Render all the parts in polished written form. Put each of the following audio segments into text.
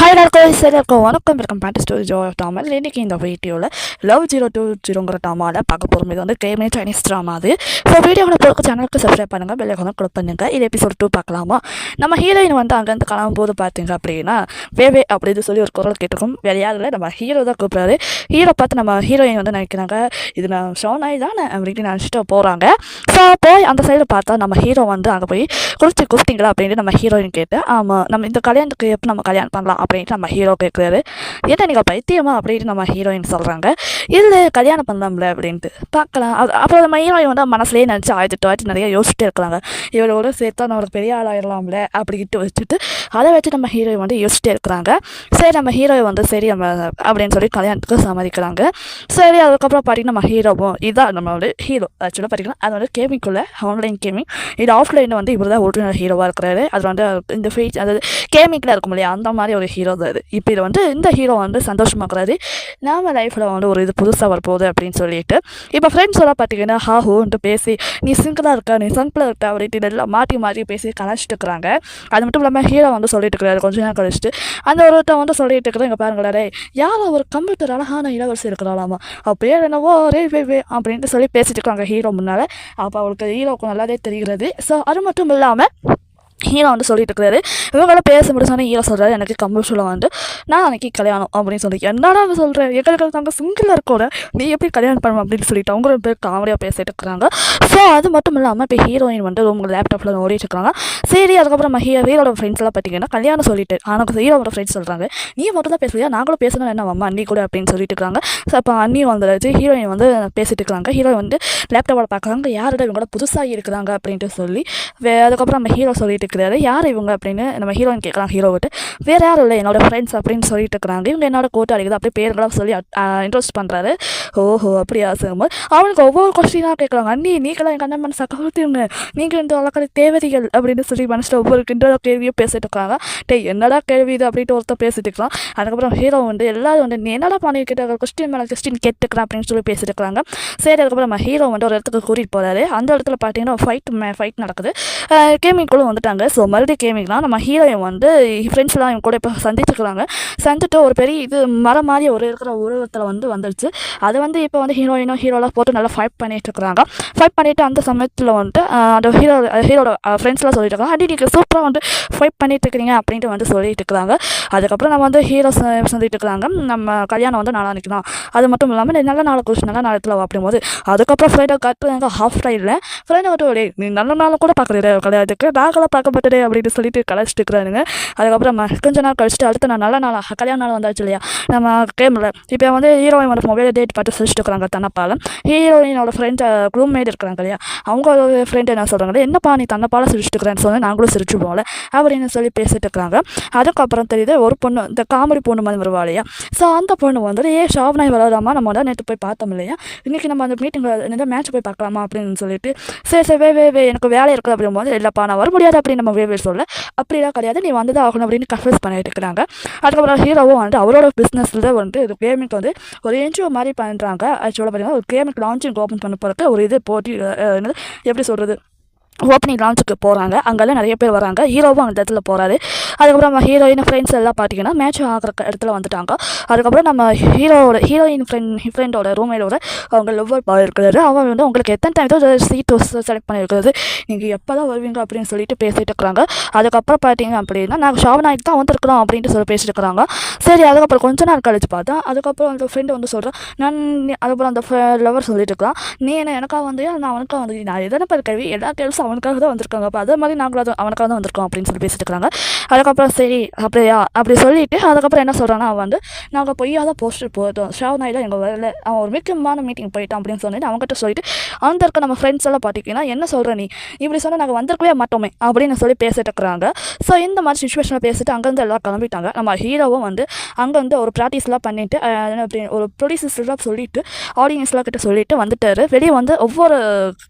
Hi எல்லாருக்கும் சரி இருக்கும் வணக்கம் இருக்கும் பேண்ட் ஸ்டோரி ஜோ டாமல் இன்றைக்கி இந்த வீடியோவில் லவ் 020ங்கிற டாமாவில் பார்க்க போகிறோம். இது வந்து கேமே சைனீஸ் ட்ராமா அது. ஸோ வீடியோவில் போகிற சேனலுக்கு சப்ஸ்கிரைப் பண்ணுங்கள், பெல் ஐகானை கிளிக் பண்ணுங்கள். இது எபிசோட் 2 பார்க்கலாமா? நம்ம ஹீரோயின் வந்து அங்கேருந்து கிளம்பும்போது பார்த்தீங்க அப்படின்னா வேவே அப்படின்னு சொல்லி ஒரு குரல் கேட்டுக்கும். வேறு யாரும் நம்ம ஹீரோ தான் கூப்பிட்றாரு. ஹீரோ பார்த்து நம்ம ஹீரோயின் வந்து நினைக்கிறாங்க இது நான் ஷோனாய் தானே அப்படின்னு நினச்சிட்டு போகிறாங்க. ஸோ போய் அந்த சைடு பார்த்தா நம்ம ஹீரோ வந்து அங்கே போய் கூப்பிட்டீங்களா அப்படின்ட்டு நம்ம ஹீரோயின் கேட்டு ஆமாம் நம்ம இந்த கல்யாணத்துக்கு எப்போ நம்ம கல்யாணம் பண்ணலாம் அப்படின்ட்டு நம்ம ஹீரோ கேட்குறாரு. என்ன நீங்கள் பைத்தியமா அப்படின்ட்டு நம்ம ஹீரோயின் சொல்கிறாங்க. இல்லை கல்யாணம் பண்ணலாம்ல அப்படின்ட்டு பார்க்கலாம். அப்புறம் நம்ம ஹீரோயின் வந்து மனசுலேயே நினச்சி 1008 நிறைய யோசிச்சுட்டே இருக்கிறாங்க. இவரோட சேர்த்தா நான் ஒரு பெரிய ஆளாயிடலாம்ல அப்படின்ட்டு வச்சுட்டு அதை வச்சு நம்ம ஹீரோயின் வந்து யோசிச்சுட்டே இருக்கிறாங்க. சரி நம்ம ஹீரோயின் வந்து சரி நம்ம அப்படின்னு சொல்லி கல்யாணத்துக்கு சம்மதிக்கிறாங்க. சரி அதுக்கப்புறம் பார்த்தீங்கன்னா நம்ம ஹீரோவும் இதான் நம்மளோட ஹீரோ ஆக்சுவலாக பார்த்தீங்கன்னா அது வந்து கேமிங்குள்ளே ஆன்லைன் கேமிங். இது ஆஃப்லைனில் வந்து இவர் தான் ஒரிஜினல் ஹீரோவாக இருக்கிறாரு. அது வந்து இந்த ஃபீச் அதாவது கேமிங்கில் இருக்கும் இல்லையா அந்த மாதிரி ஒரு ஹீரோ தான் இது. இப்போ இது வந்து இந்த ஹீரோ வந்து சந்தோஷமாக்குறாரு. நம்ம லைஃப்பில் வந்து ஒரு இது புதுசாக வரப்போகுது அப்படின்னு சொல்லிட்டு இப்போ ஃப்ரெண்ட்ஸோலாம் பார்த்தீங்கன்னா ஹோன்ட்டு பேசி நீ சிங்கிளாக இருக்கா நீ சிங்கிளாக இருக்கா அப்படின்ட்டு எல்லாம் மாற்றி மாற்றி பேசி கலாச்சிட்டு இருக்கிறாங்க. அது மட்டும் இல்லாமல் ஹீரோ வந்து சொல்லிட்டு இருக்கிறாரு கொஞ்சம் நேரம் கழிச்சிட்டு அந்த ஒருத்தன் வந்து சொல்லிட்டு இருக்கிறேன் இங்கே பாருங்களே யாரோ ஒரு கம்ப்யூட்டர் அழகான இளவரசி இருக்கிறாளாமா பேர் என்னவோ வே அப்படின்ட்டு சொல்லி பேசிட்டு இருக்காங்க ஹீரோ முன்னால். அப்போ அவளுக்கு ஹீரோவுக்கு நல்லாவே தெரிகிறது. ஸோ அது மட்டும் இல்லாமல் ஹீரோ வந்து சொல்லிட்டு இருக்கிறாரு. இவங்கள பேச முடிச்சானே ஹீரோ சொல்கிறாரு எனக்கு கம்ப்யூட்டரில் வந்து நான் அன்றைக்கி கல்யாணம் அப்படின்னு சொல்லி என்னடா சொல்கிறேன் எங்களுக்கு நாங்கள் சிங்கிளாக இருக்கோட நீ எப்படி கல்யாணம் பண்ணுவோம் அப்படின்னு சொல்லிட்டு அவங்க ரெண்டு பேர் காமெடியாக பேசிட்டு இருக்கிறாங்க. ஸோ அது மட்டும் இல்லாமல் இப்போ ஹீரோயின் வந்து உங்கள் லேப்டாப்பில் ஓடிட்டு இருக்காங்க. சரி அதுக்கப்புறம் நம்ம ஹீரோட ஃப்ரெண்ட்ஸ் எல்லாம் பார்த்தீங்கன்னா கல்யாணம் சொல்லிட்டு ஆனால் ஹீரோட ஃப்ரெண்ட்ஸ் சொல்கிறாங்க நீ மட்டும் தான் பேசுறியா நாங்களும் பேசணும் என்ன அம்மா அண்ணி கூட அப்படின்னு சொல்லிட்டு இருக்காங்க. ஸோ அப்போ அண்ணி வந்துடுச்சு ஹீரோயின் வந்து பேசிட்டு இருக்கிறாங்க. ஹீரோயின் வந்து லேப்டாப்பில் பார்க்குறாங்க யாரோட இவங்களோட புதுசாக இருக்கிறாங்க அப்படின்ட்டு சொல்லி அதுக்கப்புறம் நம்ம ஹீரோ சொல்லிட்டு இருக்கிறாரு யார் இவங்க அப்படின்னு நம்ம ஹீரோயின் கேட்குறாங்க. ஹீரோ விட்டு வேறு யாரும் இல்லை என்னோட ஃப்ரெண்ட்ஸ் அப்படின்னு சொல்லிட்டு இருக்கிறாங்க. இவங்க என்னோட கோட்டை அடிக்குது அப்படியே பேருங்களாம் சொல்லி இன்ட்ரெஸ்ட் பண்ணுறாரு. ஓஹோ அப்படியா சார் அவனுக்கு ஒவ்வொரு கொஸ்டினாக கேட்குறாங்க அண்ணி நீங்களாம் எங்கள் அண்ணன் மனசை கவுத்துங்க நீங்கள் இந்த வழக்கில் தேவதைகள் அப்படின்னு சொல்லி மனசில் ஒவ்வொரு கிண்டோட கேள்வியும் பேசிட்டு இருக்காங்க. என்னடா கேள்வி இது அப்படின்ட்டு ஒருத்தர் பேசிட்டு இருக்கலாம். அதுக்கப்புறம் ஹீரோ வந்து எல்லாரும் வந்து நீ என்னடா பண்ணிக்கிட்ட கொஸ்டின் மேலே கொஸ்டின் கேட்டுக்கிறேன் அப்படின்னு சொல்லி பேசிட்டு இருக்கிறாங்க. சரி அதுக்கப்புறம் நம்ம ஹீரோ வந்து ஒரு இடத்துக்கு கூட்டிகிட்டு போகிறாரு. அந்த இடத்துல பார்த்தீங்கன்னா ஃபைட் நடக்குது. கேமிங்குள்ளே வந்துட்டாங்க. ஸோ மறுபடியும் கேமிங்லாம் நம்ம ஹீரோயின் வந்து ஃப்ரெண்ட்ஸ்லாம் இவங்க கூட இப்போ சந்திச்சுக்கிறாங்க. சந்திச்சுட்டு ஒரு பெரிய இது மரம் மாதிரி ஒரு இருக்கிற உருவத்தில் வந்து வந்துடுச்சு. அது வந்து இப்போ வந்து ஹீரோயினும் ஹீரோலாம் போட்டு நல்லா ஃபைட் பண்ணிட்டு இருக்கிறாங்க. ஃபைட் பண்ணிவிட்டு அந்த சமயத்தில் வந்துட்டு அந்த ஹீரோட ஃப்ரெண்ட்ஸ்லாம் சொல்லிட்டு இருக்காங்க அடி நீங்கள் சூப்பராக வந்து ஃபைட் பண்ணிட்டு இருக்கிறீங்க அப்படின்ட்டு வந்து சொல்லிட்டு இருக்கிறாங்க. அதுக்கப்புறம் நம்ம வந்து ஹீரோ சந்திட்டு இருக்கிறாங்க நம்ம கல்யாணம் வந்து நாளாக நிற்கலாம். அது மட்டும் இல்லாமல் நல்ல நாளை குறிச்சு நல்ல நாளத்தில் அப்படிங்கும்போது அதுக்கப்புறம் ஃப்ரெண்டை கட்டுறாங்க ஹாஃப் டைமில் ஃப்ரெண்டை வந்து நீ நல்ல நாளும் கூட பார்க்குறீங்க கல்யாணத்துக்கு நாங்களாம் பார்க்க மாட்டேன் அப்படின்னு சொல்லிட்டு கலாச்சிட்டு இருக்கிறானுங்க. அதுக்கப்புறம் கொஞ்ச நாள் கழிச்சிட்டு அடுத்து நான் நல்ல நாளாக கல்யாண நாள் வந்தாச்சு இல்லையா நம்ம கேமில் இப்போ வந்து ஹீரோயின் வந்து மொபைல் டேட் பார்த்து சிரிச்சிட்டு இருக்கிறாங்க தன்னப்பால். ஹீரோயினோட ஃப்ரெண்ட் ரூம்மேட் இருக்கிறாங்க இல்லையா அவங்களோட ஃப்ரெண்ட் என்ன சொல்கிறாங்க என்னப்பா நீ தன்னப்பால் சிரிச்சிட்டு இருக்கிறேன்னு சொல்லி நாங்களும் சிரிச்சு போகல அப்படின்னு சொல்லி பேசிட்டு இருக்கிறாங்க. அதுக்கப்புறம் தெரியுது ஒரு பொண்ணு இந்த காமெடி பொண்ணு மாதிரி வருவா இல்லையா. ஸோ அந்த பொண்ணு வந்து ஷாப்னாய் வளராமா நம்ம வந்து நேற்று போய் பார்த்தோம் இல்லையா இன்றைக்கி நம்ம அந்த மீட்டிங்கில் இந்த மேட்ச் போய் பார்க்கலாமா அப்படின்னு சொல்லிட்டு சரி வே எனக்கு வேலை இருக்குது அப்படிங்கும்போது இல்லைப்பா நான் வர முடியாது அப்படின்னு நம்ம வேவே சொல்ல அப்படிலாம் கிடையாது நீ வந்து தான் ஆகணும் அப்படின்னு கன்ஃபியூஸ் பண்ணிட்டு இருக்கிறாங்க. அதுக்கப்புறம் ஹீரோவும் வந்து அவரோட பிஸ்னஸில் வந்து இது கேமிங் வந்து ஒரு என்ஜிஓ மாதிரி பண்ணுறாங்க. ஆக்சுவலாக பார்த்தீங்கன்னா ஒரு கேமிக் லான்ச்சிங் ஓப்பன் பண்ண போகிறதுக்கு ஒரு இது போட்டி எப்படி சொல்கிறது ஓப்பனிங் லான்ச்சுக்கு போகிறாங்க. அங்கெல்லாம் நிறைய பேர் வராங்க. ஹீரோவும் அந்த இடத்துல போகிறாரு. அதுக்கப்புறம் நம்ம ஹீரோயின் ஃப்ரெண்ட்ஸ் எல்லாம் பார்த்தீங்கன்னா மேட்ச் ஆகிற இடத்துல வந்துட்டாங்க. அதுக்கப்புறம் நம்ம ஹீரோயின் ஃப்ரெண்டோட ரூம்மேடோட அவங்க லவ்வர் பாய் இருக்கிறாரு. அவன் வந்து உங்களுக்கு எத்தனை டைம் தான் சீட்டு செலக்ட் பண்ணியிருக்கிறது நீங்கள் எப்போ தான் வருவீங்க அப்படின்னு சொல்லிட்டு பேசிட்டு இருக்கிறாங்க. அதுக்கப்புறம் பார்த்தீங்க அப்படின்னா நாங்கள் ஷாப்னாய்க்கு தான் வந்திருக்கிறோம் அப்படின்ட்டு சொல்லி பேசிட்டு இருக்கிறாங்க. சரி அதுக்கப்புறம் கொஞ்ச நாள் கழிச்சு பார்த்தா அதுக்கப்புறம் அந்த ஃப்ரெண்டு வந்து சொல்கிறேன் அதுக்கப்புறம் அந்த லவர் சொல்லிட்டு இருக்கலாம் நீ என்ன எனக்காக வந்து நான் அவனுக்காக வந்து நான் எதனா பேர் கேள்வி எல்லா கேள்வியும் அவனுக்காக தான் வந்திருக்காங்க அப்போ அதே மாதிரி நாங்களும் அவனுக்காக தான் வந்திருக்கோம் அப்படின்னு சொல்லி பேசிட்டு இருக்காங்க. அதுக்கப்புறம் சரி அப்படியா அப்படி சொல்லிவிட்டு அதுக்கப்புறம் என்ன சொல்கிறாங்கன்னா அவன் வந்து நாங்கள் பொய்யா தான் போஸ்டர் போட்டோம் ஷாவ்னாயில் எங்கள் வரல அவன் ஒரு முக்கியமான மீட்டிங் போயிட்டான் அப்படின்னு சொல்லிட்டு அவங்ககிட்ட சொல்லிட்டு அந்த இருக்க நம்ம ஃப்ரெண்ட்ஸ் எல்லாம் பார்த்தீங்கன்னா என்ன சொல்கிற நீ இப்படி சொன்னால் நாங்கள் வந்திருக்கவே மாட்டோமே அப்படின்னு சொல்லி பேசிட்டு இருக்கிறாங்க. ஸோ இந்த மாதிரி சுச்சுவேஷனில் பேசிட்டு அங்கேருந்து எல்லாம் கிளம்பிட்டாங்க. நம்ம ஹீரோவும் வந்து அங்கே வந்து ஒரு ப்ராக்டிஸ்லாம் பண்ணிவிட்டு ஒரு ப்ரொடியூசர்ஸ்லாம் சொல்லிவிட்டு ஆடியன்ஸ்லாம் கிட்ட சொல்லிட்டு வந்துட்டார். வெளியே வந்து ஒவ்வொரு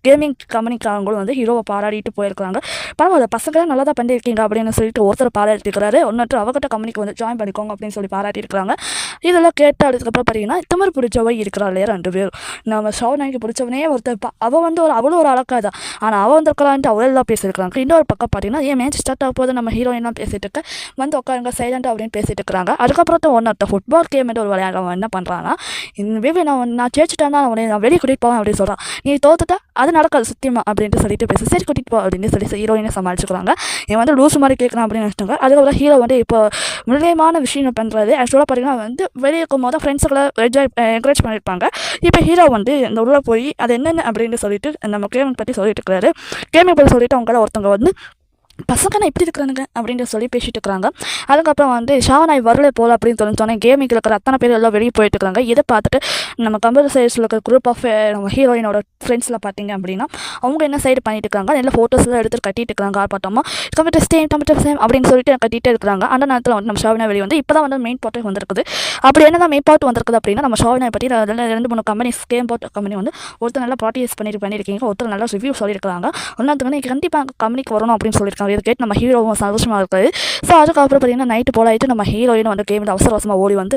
கேமிங் கம்பெனிக்காரங்களும் வந்து ஹீரோவை பாராடிட்டு போயிருக்காங்க. பரவாயில்ல பசங்க நல்லா தான் பண்ணியிருக்கீங்க அப்படின்னு சொல்லிட்டு ஒருத்தர் பாராட்டிருக்கிறாரு, இன்னொருத்தர் அவகிட்ட கம்பெனிக்கு வந்து ஜாயின் பண்ணிக்கோங்க அப்படின்னு சொல்லி பாராட்டியிருக்காங்க. இதெல்லாம் கேட்டு அதுக்கப்புறம் பார்த்தீங்கன்னா திமிர் பிடிச்சவ இருக்கிறா இல்லையா 2 பேர், நம்ம ஷோனாய்க்கு பிடிச்சவனே ஒருத்தர் அவள் வந்து அவ்வளோ ஒரு அழகா தான், ஆனால் அவள் வந்திருக்கலான்ட்டு அவளெல்லாம் பேசியிருக்காங்க. இன்னொரு பக்கம் பார்த்தீங்கன்னா ஏன் மேட்ச் ஸ்டார்ட் ஆக போது நம்ம ஹீரோயின்லாம் பேசிட்டு இருக்க வந்து உட்காருங்க சைலண்ட் அப்படின்னு பேசிட்டு இருக்கிறாங்க. அதுக்கப்புறம் ஒன்னொருத்த ஃபுட்பால் கேம் ஒரு விளையாடுறவன் என்ன பண்ணுறான்னா, இந்த நான் ஜெயிச்சிட்டேன்னா அவனை நான் வெளியே கூட்டிகிட்டு போவேன் அப்படின்னு சொல்கிறான். நீ தோத்துட்டா அது நடக்காது சுத்தியமா அப்படின்ட்டு சொல்லிட்டு பேச சரி கூட்டிகிட்டு போ அப்படின்னு சொல்லி ஹீரோயினை சமாளிச்சுக்கிறாங்க. இவன் வந்து லூஸ் மாதிரி கேட்குறான் அப்படின்னு நினச்சிட்டாங்க. அதுக்கப்புறம் ஹீரோ வந்து இப்போ முக்கியமான விஷயம் பண்ணுறது ஆக்சுவலாக பார்த்தீங்கன்னா வந்து வெளியே இருக்கும் போது ஃப்ரெண்ட்ஸுகளை என்கரேஜ் பண்ணியிருப்பாங்க. இப்போ ஹீரோ வந்து இந்த உள்ளே போய் அது என்னென்ன அப்படின்னு சொல்லிட்டு நம்ம கேமிங் பற்றி சொல்லிட்டு இருக்கிறாரு. கேமிங் பற்றி சொல்லிட்டு அவங்கள ஒருத்தவங்க வந்து பசங்க நான் இப்படி இருக்கிறானுங்க அப்படின்ற சொல்லி பேசிட்டு இருக்கிறாங்க. அதுக்கப்புறம் வந்து ஷாவனாய் வரல போல அப்படின்னு சொன்னேன். கேமிங் இருக்கிற அத்தனை பேர் எல்லாம் வெளியே போயிட்டு இருக்காங்க. இதை பார்த்துட்டு நம்ம கம்ப்யூட்டர் சைட்ஸில் இருக்கிற குரூப் ஆஃப் நம்ம ஹீரோயினோட ஃப்ரெண்ட்ஸில் பார்த்தீங்க அப்படின்னா அவங்க என்ன சைடு பண்ணிட்டு இருக்காங்க, நல்ல ஃபோட்டோஸ்லாம் எடுத்துட்டு கட்டிட்டு இருக்காங்க. பார்த்தோமா கம்ப்யூட்டர் சேம் அப்படின்னு சொல்லிட்டு கட்டிகிட்டே இருக்கிறாங்க. அந்த நேரத்தில் வந்து நம்ம ஷாவனா வெளியே வந்து இப்போ தான் வந்து மெயின் பாட்டு வந்திருக்குது. அப்படி என்ன தான் மெயின் பாட்டு வந்திருக்குது அப்படின்னா நம்ம ஷாவனாய் பற்றி 2-3 கம்பெனிஸ் கேம் பாட்டு கம்பெனி வந்து ஒருத்தர் நல்லா ப்ராக்டிஸ் பண்ணியிருக்கீங்க, ஒருத்தர் நல்லா ரிவ்யூ சொல்லியிருக்காங்க. ஒன்றாத்துக்கு வந்து கண்டிப்பாக கம்பெனிக்கு வரணும் அப்படின்னு சொல்லியிருக்காங்க. இதை கேட்டு நம்ம ஹீரோவும் சந்தோஷமாக இருக்காது. ஸோ அதுக்கப்புறம் பார்த்தீங்கன்னா நைட்டு போல ஆகிட்டு நம்ம ஹீரோயின் வந்து கேமில் அவசரமாக ஓடி வந்து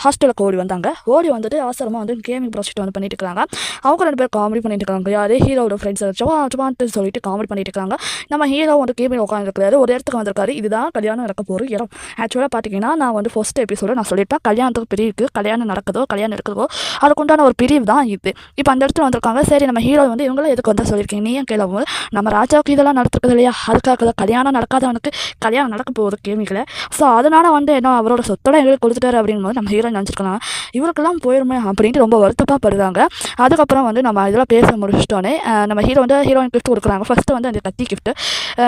ஹாஸ்டலுக்கு ஓடி வந்தாங்க. ஓடி வந்துட்டு அவசரமாக வந்து கேமிங் ப்ராஜெக்ட் வந்து பண்ணிட்டு இருக்காங்க. அவங்க 2 பேர் காமெடி பண்ணிட்டு இருக்காங்க. யாரு ஹீரோட ஃப்ரெண்ட்ஸ் சும்மாட்டு சொல்லிட்டு காமெடி பண்ணிட்டு இருக்காங்க. நம்ம ஹீரோ வந்து கேமில் உட்காந்துருக்காரு. ஒரு இடத்துக்கு வந்திருக்காரு. இதுதான் கல்யாணம் நடக்க போகிற இடம். ஆக்சுவலாக பார்த்தீங்கன்னா நான் வந்து ஃபர்ஸ்ட் எபிசோட நான் சொல்லியிருப்பேன், கல்யாணத்துக்கு பிரிவுக்கு கல்யாணம் நடக்குதோ கல்யாணம் எடுக்குதோ அதுக்குண்டான ஒரு பிரிவு தான் இது. இப்போ அந்த இடத்துல வந்திருக்காங்க. சரி நம்ம ஹீரோ வந்து இவங்களும் எதுக்கு வந்து சொல்லியிருக்கீங்க, நீ ஏன் கேளவும் நம்ம ராஜாவுக்கு இதெல்லாம் நடத்துறது இல்லையா, அதுக்காக கல்யாணம் நடக்காதவனுக்கு கல்யாணம் நடக்க போகுது கேமிக்கில். ஸோ அதனால் வந்து என்ன அவரோட சொத்தோட எங்களுக்கு கொடுத்துட்டாரு அப்படிங்கும்போது நம்ம ஹீரோ நினச்சிருக்கலாம் இவருக்கெல்லாம் போயிருமே அப்படின்ட்டு ரொம்ப வருத்தப்படுறாங்க. அதுக்கப்புறம் வந்து நம்ம இதெல்லாம் பேச முடிச்சிட்டோன்னே நம்ம ஹீரோ வந்து ஹீரோயின் கிஃப்ட் கொடுக்குறாங்க. ஃபஸ்ட்டு வந்து அந்த கத்தி கிஃப்ட்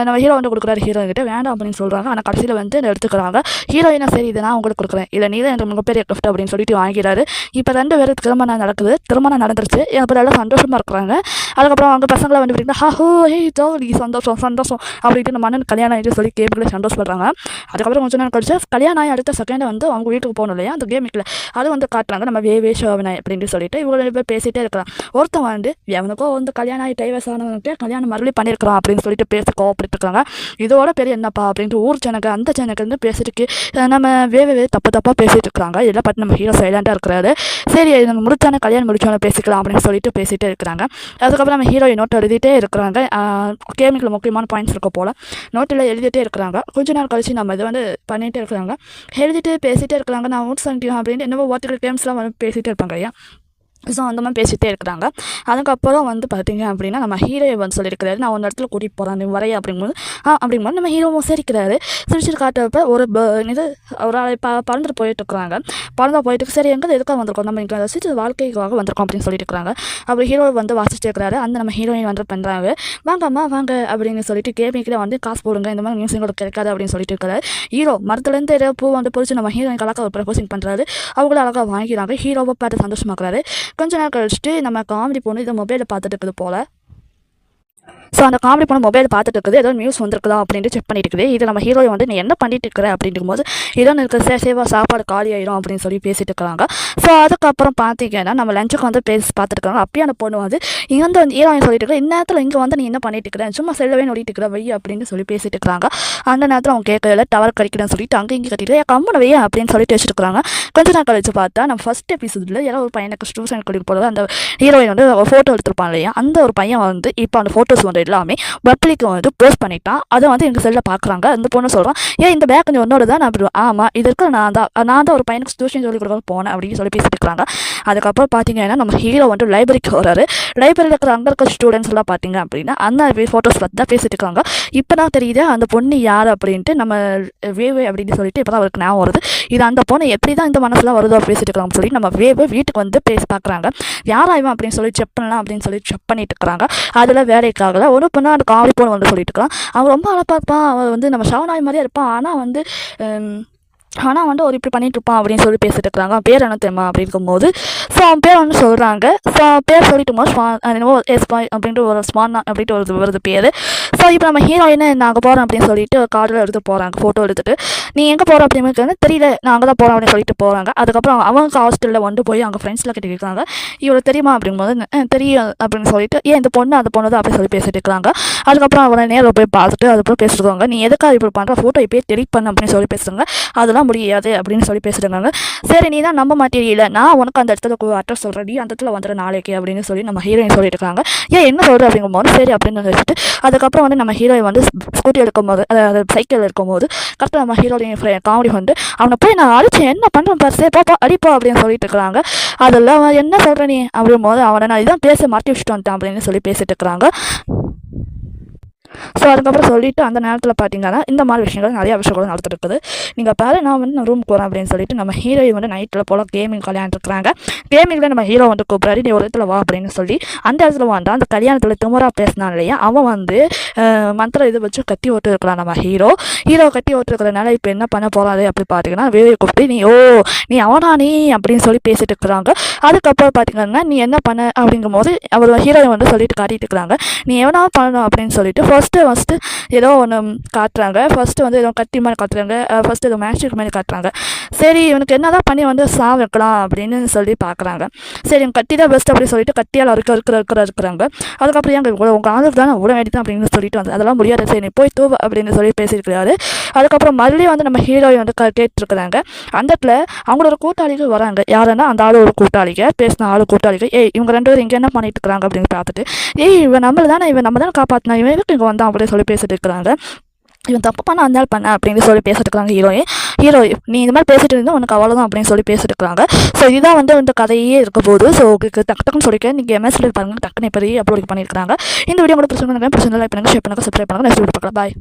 நம்ம ஹீரோ வந்து கொடுக்குறாரு. ஹீரோயின் கிட்ட வேண்டாம் அப்படின்னு சொல்கிறாங்க. ஆனால் கடைசியில் வந்து எடுத்துக்கிறாங்க. ஹீரோயினா சரி இதை நான் உங்களுக்கு கொடுக்குறேன், இல்லை நீ தான் எனக்கு மிகப்பெரிய கிஃப்ட் அப்படின்னு சொல்லிட்டு வாங்கிறாரு. இப்போ 2 பேருக்கு திருமணம் நடக்குது. திருமணம் நடந்துருச்சு. இப்போ எல்லாம் சந்தோஷமாக இருக்கிறாங்க. அதுக்கப்புறம் அவங்க பசங்களை வந்து பார்த்தீங்கன்னா ஹோ ஹே ஜோலி சந்தோஷம் அப்படின்ட்டு நம்ம அண்ணன் கல்யாணம் ஆகிட்டு சொல்லி கேமில் சந்தோஷப்படுறாங்க. அதுக்கப்புறம் கொஞ்சம் நேரம் கழிச்சு கல்யாணம் ஆகி அடுத்த செகண்ட் வந்து அவங்க வீட்டுக்கு போகணும் இல்லையா அந்த கேமிக்கில் அது வந்து காட்டுறாங்க. நம்ம ஷோவனாய் அப்படின்ட்டு சொல்லிட்டு இவங்க 2 பேர் பேசிகிட்டே இருக்கிறான். ஒருத்தன் வந்து எவனுக்கோ வந்து கல்யாணம் ஆகி டைவர்ஸ் ஆனவன்ட்டு கல்யாணம் மறுபடியும் பண்ணியிருக்கிறான் அப்படின்னு சொல்லிட்டு பேசி கோவப்பட்டு இருக்காங்க. இதோட பெரிய என்னப்பா அப்படின்ட்டு ஊர் ஜனக்கு அந்த ஜனக்கு வந்து பேசிட்டு நம்ம தப்பாக பேசிட்டு இருக்கிறாங்க. இதெல்லாம் பார்த்து நம்ம ஹீரோ சைலண்டாக இருக்கிறாரு. சரி நம்ம முடிச்சானே கல்யாணம் முடிச்சோன்னு பேசிக்கலாம் அப்படின்னு சொல்லிட்டு பேசிகிட்டே இருக்கிறாங்க. அதுக்கப்புறம் நம்ம ஹீரோயின் நோட் எழுதிட்டே இருக்கிறாங்க. கேமிக்கில் முக்கியமான பாயிண்ட்ஸ் இருக்க போல் நோட்டில் எழுதிட்டே இருக்கிறாங்க. கொஞ்ச நாள் கழிச்சு நம்ம இது வந்து பண்ணிகிட்டே இருக்கிறாங்க. எழுதிட்டு பேசிகிட்டே இருக்கிறாங்க. நான் நோட்ஸ் பண்ணிட்டேன் அப்படின்னு என்னவோ வார்த்தைகள் கேம்ஸ்லாம் வந்து பேசிகிட்டே இருப்பாங்க ஐயா. ஸோ அந்த மாதிரி பேசிகிட்டே இருக்கிறாங்க. அதுக்கப்புறம் வந்து பார்த்திங்க அப்படின்னா நம்ம ஹீரோ வந்து சொல்லியிருக்கிறாரு, நான் ஒரு இடத்துல கூட்டிகிட்டு போகிறேன் நீ வரைய அப்படிங்கும்போது நம்ம ஹீரோவும் சிரிக்கிறாரு. சிரிச்சுட்டு காட்டுறப்ப ஒரு இது ஒரு ஆளை பறந்துட்டு போயிட்டுருக்குறாங்க. பறந்து போயிட்டு சரி எங்கே எதுக்காக வந்திருக்கோம், நம்ம இங்கே ரசிச்சு வாழ்க்கைக்காக வந்திருக்கோம் அப்படின்னு சொல்லிட்டு இருக்கிறாங்க. அப்படி ஹீரோ வந்து வாசிச்சுட்டு இருக்கிறாரு. அந்த நம்ம ஹீரோயின் வந்து பண்ணுறாங்க, வாங்கம்மா வாங்க அப்படின்னு சொல்லிட்டு கேமிக்கில் வந்து காசு போடுங்க, இந்த மாதிரி நியூஸ் உங்களுக்கு கிடைக்காது அப்படின்னு சொல்லிட்டு இருக்கிறாரு. ஹீரோ மரத்துலேருந்து பூ வந்து பொறிச்சு நம்ம ஹீரோயின் அழகாக ஒரு ப்ரப்போசிங் பண்ணுறாரு. அவங்களும் அழகாக வாங்கிக்கிறாங்க. ஹீரோவை பார்த்து சந்தோஷமாக்குறாரு. கொஞ்ச நாள் கழிச்சுட்டு நம்ம காமெடி பொண்ணு இதை மொபைலில் பார்த்துட்டு இருக்குது போல். ஸோ அந்த காமெடி பொண்ணு மொபைல் பார்த்துட்டு இருக்குது. ஏதோ நியூஸ் வந்திருக்குதா அப்படின்ட்டு செக் பண்ணிட்டு இருக்குது. இது நம்ம ஹீரோயை வந்து நீ என்ன பண்ணிட்டு இருக்கிற அப்படின்னும் போது இதோ இருக்கிற சேவா சாப்பாடு காலி ஆயிடும் அப்படின்னு சொல்லி பேசிட்டு இருக்கிறாங்க. ஸோ அதுக்கப்புறம் பார்த்தீங்கன்னா நம்ம லஞ்சுக்கு வந்து பார்த்துட்டு இருக்காங்க. அப்பயே அந்த பொண்ணு வந்து இங்கே வந்து ஹீரோயின் சொல்லிட்டு இருக்கிற இந்நேரத்தில் இங்கே வந்து நீ என்ன பண்ணிட்டு இருக்கிற, சும்மா செல்லவே நோடிட்டு இருக்கிற வை அப்படின்னு சொல்லி பேசிட்டு இருக்கிறாங்க. அந்த நேரத்தில் அவங்க கேட்கல டவர் கிடைக்கிறேன்னு சொல்லிட்டு அங்கே இங்கே கட்டிட்டு கம்மனை வையா அப்படின்னு சொல்லிட்டு வச்சுருக்காங்க. கொஞ்ச நாள் கழிச்சு பார்த்தா நம்ம ஃபர்ஸ்ட் எபிசோடில் யாரோ ஒரு பையனுக்கு டியூஷன் கூட்டிட்டு போகிறது அந்த ஹீரோயின் வந்து ஃபோட்டோ எடுத்துருப்பான் இல்லையா, அந்த ஒரு பையன் வந்து இப்போ அந்த ஃபோட்டோஸ் வந்து எல்லாமே பப்ளிக்கு வந்து போஸ்ட் பண்ணிட்டான். அதை வந்து எங்கள் செல்லில் பார்க்குறாங்க. அந்த பொண்ணு சொல்கிறான், ஏன் இந்த பேக் கொஞ்சம் ஒன்னோட தான் நான் அப்படி ஆமாம் இது இருக்க நான் தான் ஒரு பையனுக்கு டியூஷன் சொல்லி கொடுக்க போனேன் அப்படின்னு சொல்லி பேசிட்டு இருக்கிறாங்க. அதுக்கப்புறம் பார்த்தீங்கன்னா நம்ம ஹீரோ வந்து லைப்ரரிக்கு வராரு. லைப்ரரியில் இருக்கிற அங்கே இருக்கிற ஸ்டூடெண்ட்ஸ் எல்லாம் பார்த்தீங்க அப்படின்னா அந்த ஃபோட்டோஸ் பார்த்து தான் பேசிட்டு இருக்காங்க. இப்போ தான் தெரியுது அந்த பொண்ணு யார் அப்படின்ட்டு நம்ம வேவே அப்படின்னு சொல்லிட்டு இப்போ தான் அவருக்கு ஞாபகம் வருது. இது அந்த பொண்ணு எப்படி தான் இந்த மனசுலாம் வருதோ பேசிட்டு இருக்காங்கன்னு சொல்லி நம்ம வேவே வீட்டுக்கு வந்து பேசி பார்க்குறாங்க. யாராயும் அப்படின்னு சொல்லி செக் பண்ணலாம் அப்படின்னு சொல்லி செக் பண்ணிட்டு இருக்கிறாங்க. அதில் வேலைக்காகல ஒரு பொண்ணு அந்த காமெடி பொண்ணு வந்து சொல்லிட்டு இருக்கான், அவன் ரொம்ப அழகாக இருப்பான், அவன் வந்து நம்ம ஷவனாய் மாதிரியே இருப்பான், ஆனால் வந்து ஆனால் வந்து ஒரு இப்படி பண்ணிட்டு இருப்பான் அப்படின்னு சொல்லி பேசிட்டு இருக்கிறாங்க. அவன் பேர் என்ன தெரியுமா அப்படி இருக்கும்போது ஸோ அவன் பேர் வந்து சொல்கிறாங்க. ஸோ பேர் சொல்லிட்டு போது என்னவோ எஸ்பாய் அப்படின்ட்டு ஒரு ஸ்மான் அப்படின்ட்டு ஒரு வருது பேர். ஸோ இப்போ நம்ம ஹீரோயினை நாங்கள் போகிறோம் அப்படின்னு சொல்லிட்டு கார்டில் எடுத்து போகிறாங்க, ஃபோட்டோ எடுத்துகிட்டு. நீ எங்கே போகிற அப்படின்னு தெரியல, நான் அங்கே தான் போகிறேன் அப்படின்னு சொல்லிட்டு போகிறாங்க. அதுக்கப்புறம் அவங்க ஹாஸ்டலில் வந்து போய் அங்கே ஃப்ரெண்ட்ஸில் கிட்ட கேட்குறாங்க, இவ்வளோ தெரியுமா அப்படிங்கும்போது தெரியும் அப்படின்னு சொல்லிட்டு ஏன் இந்த பொண்ணு அந்த பொண்ணு தான் அப்படின்னு சொல்லி பேசிட்டு இருக்கிறாங்க. அதுக்கப்புறம் அவனை நேரில் போய் பார்த்துட்டு அதுக்கப்புறம் பேசிட்டுருக்காங்க, நீ எதுக்காக இப்படி பண்ணுற, ஃபோட்டோ இப்போயே டெலிட் பண்ண அப்படின்னு சொல்லி பேசுகிறாங்க. அதெல்லாம் முடியாது அப்படின்னு சொல்லி பேசிட்டுருக்காங்க. சரி நீ தான் நம்ப மாட்டேரியல, நான் உனக்கு அந்த இடத்துல அட்ரஸ் சொல்கிறேன், நீ அந்த இடத்துல வந்துடுற நாளைக்கு அப்படின்னு சொல்லி நம்ம ஹீரோயின் சொல்லிட்டு இருக்காங்க. ஏன் என்ன சொல்கிற அப்படிங்கும்போது சரி அப்படின்னு வச்சுட்டு அதுக்கப்புறம் வந்து நம்ம ஹீரோயின் வந்து ஸ்கூட்டி எடுக்கும்போது அதாவது சைக்கிள் இருக்கும்போது கரெக்டாக நம்ம ஹீரோயின் காமெடி வந்து அவனை போய் நான் அடிச்சேன், என்ன பண்ணுறேன் பர்சே பாப்பா அடிப்பா அப்படின்னு சொல்லிட்டு இருக்கிறாங்க. அதெல்லாம் என்ன சொல்கிற நீ அப்படிங்கும்போது அவனை நான் இதான் பேச மாட்டி வச்சுட்டு வந்துட்டேன் அப்படின்னு சொல்லி பேசிட்டு இருக்கிறாங்க. ஸோ அதுக்கப்புறம் சொல்லிவிட்டு அந்த நேரத்தில் பார்த்தீங்கன்னா இந்த மாதிரி விஷயங்கள் நிறையா விஷயங்கள் நடந்துட்டு இருக்குது. நீங்கள் பாரு நான் வந்து நான் ரூமுக்கு போகிறேன் அப்படின்னு சொல்லிட்டு நம்ம ஹீரோயின் வந்து நைட்டில் போல் கேமிங் விளையாண்டுருக்குறாங்க. கேமிங்கில் நம்ம ஹீரோ வந்து கூப்பிட்றாரு, நீ ஒரு இடத்துல வா அப்படின்னு சொல்லி. அந்த இடத்துல வந்தால் அந்த கல்யாணத்தில் திமுறா பேசினான் இல்லையா, அவன் வந்து மந்திரம் இதை வச்சு கட்டி ஓட்டு இருக்கிறான். நம்ம ஹீரோ கட்டி ஓட்டுருக்கிறதுனால இப்போ என்ன பண்ண போகிறாரு அப்படி பார்த்தீங்கன்னா வேலையை கூப்பிட்டு நீ அவனா நீ அப்படின்னு சொல்லி பேசிட்டு இருக்கிறாங்க. அதுக்கப்புறம் பார்த்தீங்கன்னா நீ என்ன பண்ண அப்படிங்கும்போது அவர் ஹீரோயின் வந்து சொல்லிட்டு காட்டிட்டு இருக்கிறாங்க, நீ எவனா பண்ணணும் அப்படின்னு சொல்லிட்டு ஃபஸ்ட்டு ஏதோ ஒன்று காட்டுறாங்க. ஃபஸ்ட்டு வந்து ஏதோ கத்தி மாதிரி காட்டுறாங்க, ஃபஸ்ட்டு ஏதோ மேஜிக் மாதிரி காட்டுறாங்க. சரி இவனுக்கு என்ன தான் பண்ணி வந்து சாவ வைக்கலாம் அப்படின்னு சொல்லி பார்க்குறாங்க. சரி இவங்க கட்டி தான் பெஸ்ட் அப்படின்னு சொல்லிட்டு கட்டியால் இருக்கிறாங்க. அதுக்கப்புறம் எங்கள் உங்கள் ஆளுக்கு தானே விட வேண்டியது அப்படின்னு சொல்லிட்டு வந்து அதெல்லாம் முடியாது, சரி நீ போய் தூவ அப்படின்னு சொல்லி பேசியிருக்கிறாரு. அதுக்கப்புறம் மறுபடியும் வந்து நம்ம ஹீரோயின் வந்து கேட்டுருக்குறாங்க. அந்த இடத்துல அவங்களோட கூட்டாளிகள் வராங்க. யாருன்னா அந்த ஆளு ஒரு கூட்டாளிங்க, பேசின ஆளு கூட்டாளிகள், இவங்க 2 பேரும் இங்கே என்ன பண்ணிட்டு இருக்கிறாங்க அப்படின்னு பார்த்துட்டு இவன் நம்ம தானே காப்பாற்றினா, இவன் எதுக்கு இங்கே வந்தான் அப்படின்னு சொல்லி பேசிட்டு இருக்கிறாங்க. இவன் தப்பு பண்ண அந்த பண்ண அப்படின்னு சொல்லி பேசிட்டு இருக்காங்க. ஹீரோ நீ இந்த மாதிரி பேசிட்டு இருந்தால் உனக்கு அவ்வளோதான் அப்படின்னு சொல்லி பேசிட்டு இருக்காங்க. ஸோ இதுதான் வந்து இந்த கதையே இருக்க போது. ஸோ உங்களுக்கு டக்குன்னு சொல்லிக்க நீங்கள் எம்எஸ்ல பாருங்க, டக்குன்னு இப்போ அப்லோட் பண்ணியிருக்காங்க. இந்த வீடியோ கூட பிரச்சனை லைக் பண்ணுங்க, ஷேர் பண்ணுங்க, சப்ஸ்கிரைப் பண்ணுங்க. நெக்ஸ்ட் வீடியோ பார்க்கலாம். பாய்.